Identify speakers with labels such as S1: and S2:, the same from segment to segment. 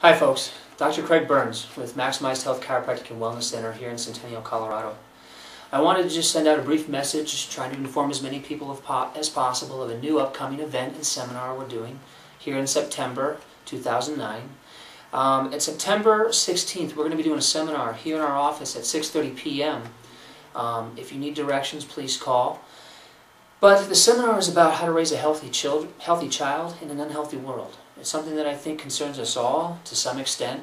S1: Hi folks, Dr. Craig Burns with Maximized Health Chiropractic and Wellness Center here in Centennial, Colorado. I wanted to just send out a brief message trying to inform as many people as possible of a new upcoming event and seminar we're doing here in September 2009. At September 16th we're going to be doing a seminar here in our office at 6:30 p.m. If you need directions, please call. But the seminar is about how to raise a healthy child in an unhealthy world. It's something that I think concerns us all to some extent,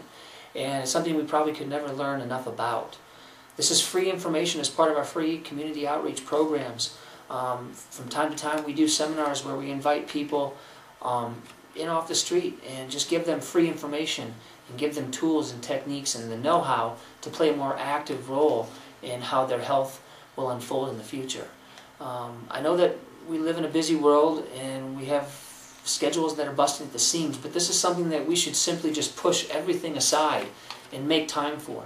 S1: and it's something we probably could never learn enough about. This is free information as part of our free community outreach programs. From time to time we do seminars where we invite people in off the street and just give them free information and give them tools and techniques and the know-how to play a more active role in how their health will unfold in the future. I know that we live in a busy world and we have schedules that are busting at the seams, but this is something that we should simply just push everything aside and make time for.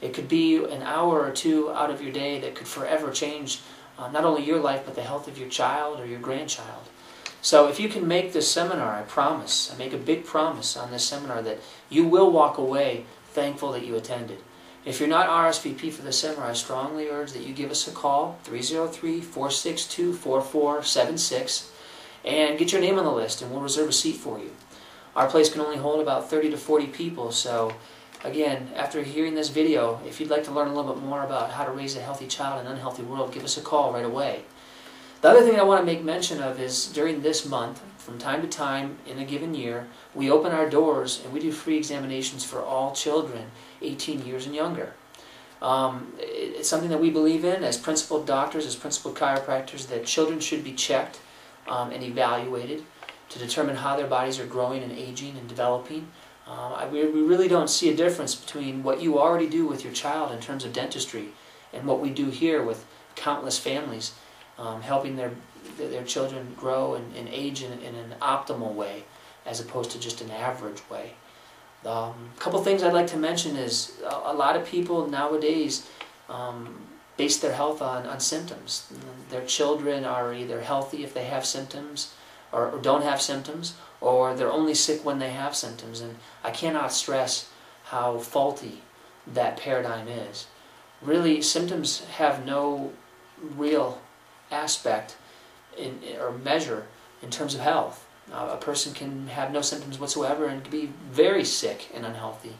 S1: It could be an hour or two out of your day that could forever change not only your life but the health of your child or your grandchild. So if you can make this seminar, I promise, I make a big promise on this seminar that you will walk away thankful that you attended. If you're not RSVP for the seminar, I strongly urge that you give us a call, 303-462-4476, and get your name on the list and we'll reserve a seat for you. Our place can only hold about 30 to 40 people, so again, after hearing this video, if you'd like to learn a little bit more about how to raise a healthy child in an unhealthy world, give us a call right away. The other thing I want to make mention of is during this month, from time to time in a given year, we open our doors and we do free examinations for all children 18 years and younger. It's something that we believe in as principal doctors, as principal chiropractors, that children should be checked and evaluated to determine how their bodies are growing and aging and developing. We really don't see a difference between what you already do with your child in terms of dentistry and what we do here with countless families, helping their children grow and age in an optimal way as opposed to just an average way. A couple things I'd like to mention is a lot of people nowadays base their health on symptoms. Their children are either healthy if they have symptoms or don't have symptoms, or they're only sick when they have symptoms. And I cannot stress how faulty that paradigm is. Really, symptoms have no real aspect or measure in terms of health. A person can have no symptoms whatsoever and be very sick and unhealthy.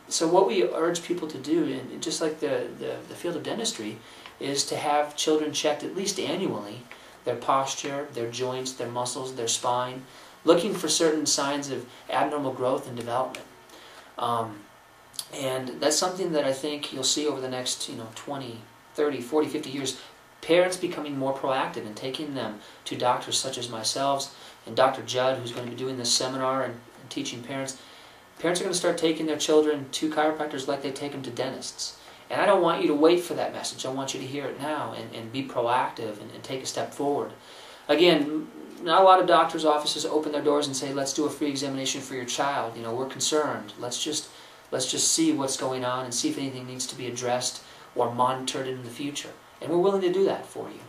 S1: So what we urge people to do, and just like the field of dentistry, is to have children checked at least annually, their posture, their joints, their muscles, their spine, looking for certain signs of abnormal growth and development. And that's something that I think you'll see over the next 20, 30, 40, 50 years. Parents becoming more proactive and taking them to doctors such as myself and Dr. Judd, who's going to be doing this seminar and teaching parents. Parents are going to start taking their children to chiropractors like they take them to dentists. And I don't want you to wait for that message. I want you to hear it now and be proactive and take a step forward. Again, not a lot of doctors' offices open their doors and say, let's do a free examination for your child. We're concerned. Let's just see what's going on and see if anything needs to be addressed or monitored in the future. And we're willing to do that for you.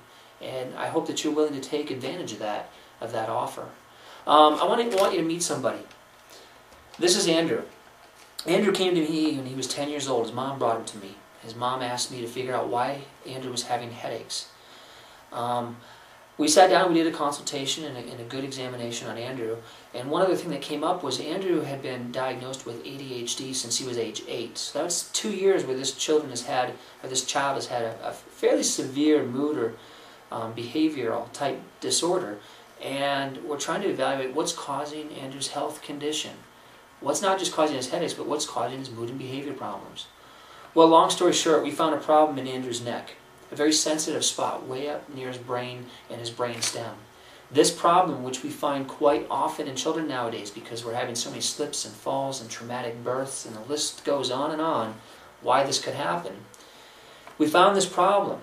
S1: And I hope that you're willing to take advantage of that offer. I want you to meet somebody. This is Andrew. Andrew came to me when he was 10 years old. His mom brought him to me. His mom asked me to figure out why Andrew was having headaches. We sat down, we did a consultation and a good examination on Andrew. And one other thing that came up was Andrew had been diagnosed with ADHD since he was age 8. So that's 2 years where this child has had a fairly severe mood or behavioral type disorder. And we're trying to evaluate what's causing Andrew's health condition. What's not just causing his headaches, but what's causing his mood and behavior problems. Well, long story short, we found a problem in Andrew's neck. A very sensitive spot way up near his brain and his brain stem. This problem, which we find quite often in children nowadays because we're having so many slips and falls and traumatic births, and the list goes on, why this could happen. We found this problem.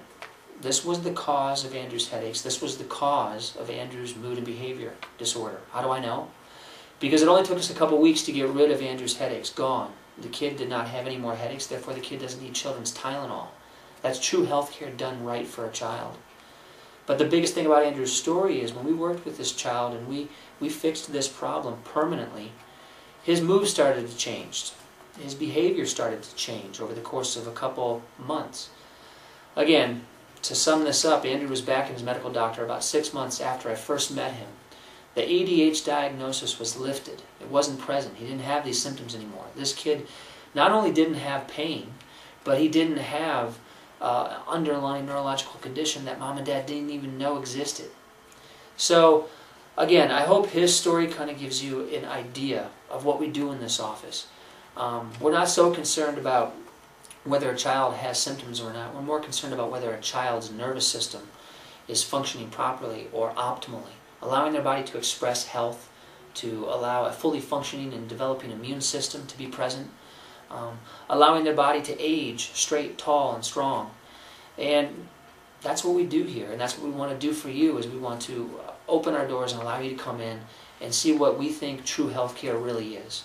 S1: This was the cause of Andrew's headaches. This was the cause of Andrew's mood and behavior disorder. How do I know? Because it only took us a couple weeks to get rid of Andrew's headaches. Gone. The kid did not have any more headaches, therefore the kid doesn't need children's Tylenol. That's true health care done right for a child. But the biggest thing about Andrew's story is when we worked with this child and we fixed this problem permanently, his mood started to change. His behavior started to change over the course of a couple months. Again, to sum this up, Andrew was back in his medical doctor about 6 months after I first met him. The ADH diagnosis was lifted. It wasn't present. He didn't have these symptoms anymore. This kid not only didn't have pain, but he didn't have underlying neurological condition that mom and dad didn't even know existed. So, again, I hope his story kind of gives you an idea of what we do in this office. We're not so concerned about whether a child has symptoms or not. We're more concerned about whether a child's nervous system is functioning properly or optimally, allowing their body to express health, to allow a fully functioning and developing immune system to be present, allowing their body to age straight, tall, and strong. And that's what we do here, and that's what we want to do for you, is we want to open our doors and allow you to come in and see what we think true health care really is.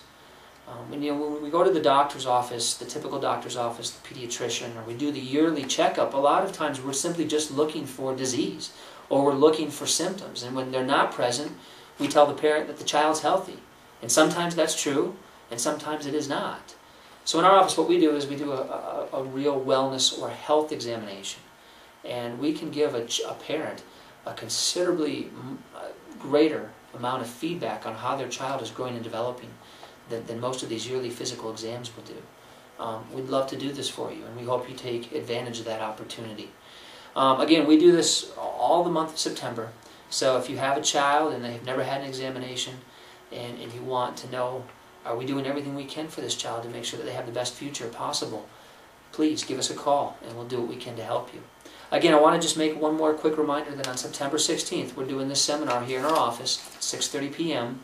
S1: When we go to the doctor's office, the typical doctor's office, the pediatrician, or we do the yearly checkup, a lot of times we're simply just looking for disease, or we're looking for symptoms. And when they're not present, we tell the parent that the child's healthy. And sometimes that's true, and sometimes it is not. So in our office, what we do is we do a real wellness or health examination. And we can give a parent a considerably greater amount of feedback on how their child is growing and developing than most of these yearly physical exams will do. We'd love to do this for you, and we hope you take advantage of that opportunity. Again, we do this all the month of September, so if you have a child and they've never had an examination and you want to know, are we doing everything we can for this child to make sure that they have the best future possible, please give us a call and we'll do what we can to help you. Again, I want to just make one more quick reminder that on September 16th we're doing this seminar here in our office at 6:30 p.m.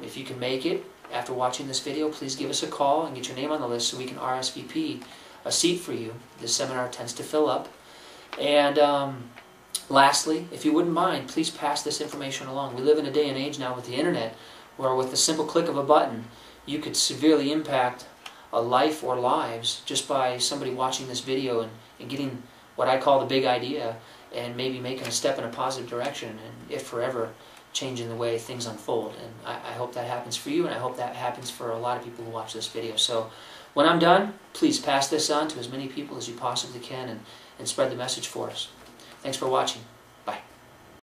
S1: If you can make it, after watching this video, please give us a call and get your name on the list so we can RSVP a seat for you. This seminar tends to fill up. And lastly, if you wouldn't mind, please pass this information along. We live in a day and age now with the internet where with the simple click of a button you could severely impact a life or lives just by somebody watching this video and getting what I call the big idea and maybe making a step in a positive direction, and if forever, changing the way things unfold. And I hope that happens for you, and I hope that happens for a lot of people who watch this video. So when I'm done, please pass this on to as many people as you possibly can and spread the message for us. Thanks for watching. Bye.